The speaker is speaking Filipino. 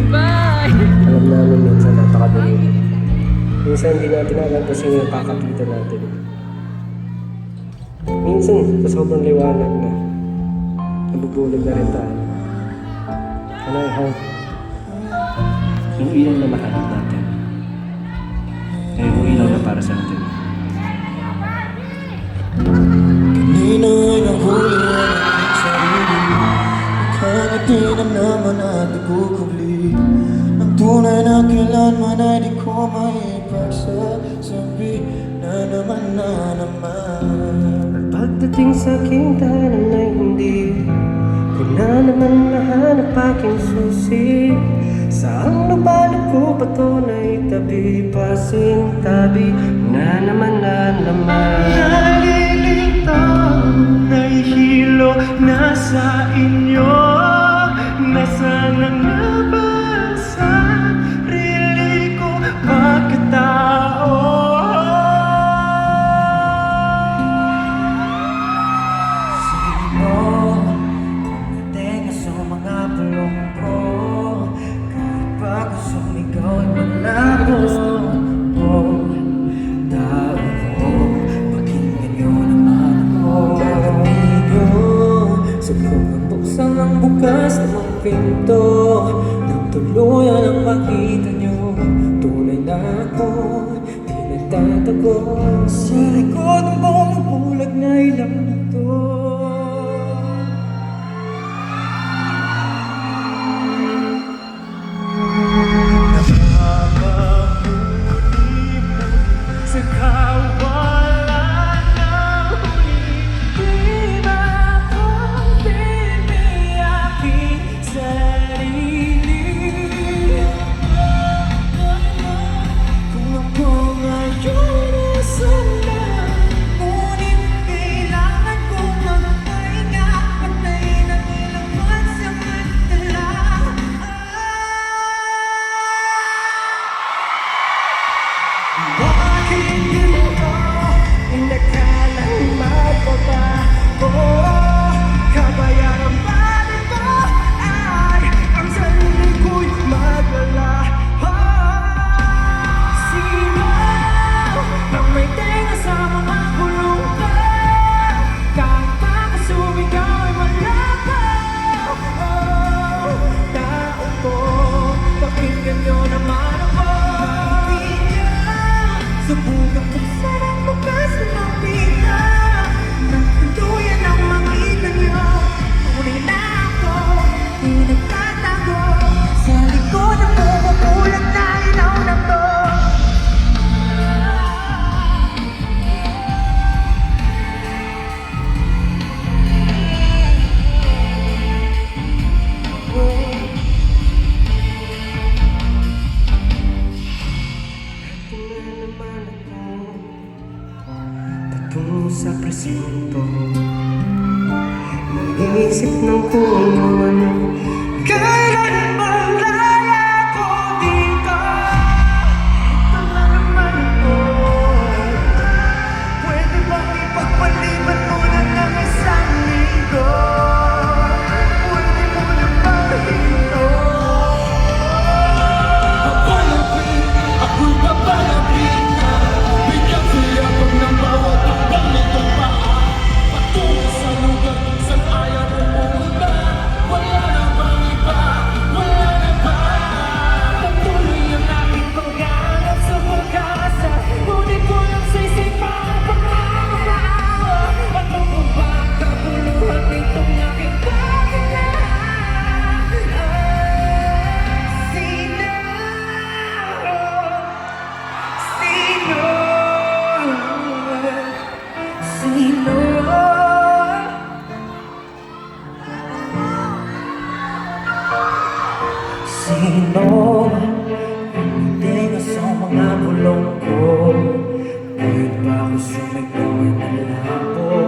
Bye! Alam namin minsan napakadilim. Minsan hindi natin alam kasi yung kakakita natin. Minsan sa sobrang liwanag na nabubulag na rin tayo. And I hope yung ilaw na mahanap natin ay yung ilaw na para sa atin. Kanina ay nahuli ang aking sarili. Nakangiti na naman at nagkukubli. Ang tunay na kailanman ay di ko maipagsasabi. Na naman. At pagdating sa aking tahanan ay hindi ko na naman nahanap aking susi. Saang nabalot ko patunay tabi, pasintabi na naman. Nalilito, nahihilo na sa inyo. Nasaan na ba sa sarili ko pagkatao? Sino kumating sa mga bulong ko? Kahit bago sumigaw ay malabo. Tao ko, pakinggan niyo naman ako. Amigo, subukang buksan ang bukas ng pinto. Nang tuluyan ang makita niyo, tunay na ako, di nagtatago. Sa likod ng bumubulag na ilang na to. Sa kawalan ng huli, di ba ako biniyaking sarili? Kung ako ngayon nasala, ngunit kailangan kong magpahinga. Patayin ang ilang buwan sa magdala. Bakit ganito? Inakalang magbabago? Kabayaran ba nito ay ang sarili ko'y magdala? Sino ang may tenga sa mga bulong ko? Kahit baka sumigaw ay malabo. Tao ko, pakinggan niyo naman ako. Subukang buksan ang bukas ng mga pita. Nang tuluyan ang makita niyo, tunay na ako, di nagtatago. Sa likod ng bumubulag na ilaw na to. Patungo sa presinto, nag-iisip ng kung ano. Kailan bang laya ko dito? Ito na naman ako. Pwede bang ipagpaliban mo na ng isang linggo? Pwede mo na ba ito? Papalapit, ako'y papalapit na. Bigyan siya pag ng bawat hakbang nitong paa. Patungo sa lugar kung saan ayaw pumunta. Wala na bang iba? Wala na ba? Patuloy ang aking paghanap sa pag-asa. Ngunit kulang sa isipang pagkakaawa. Ano po ba ang kabuluhan nitong aking paghinaan? Sino? Sino? Sino ang hindi sa mga bulong ko? Kahit ba ako sumigaw ay malabo.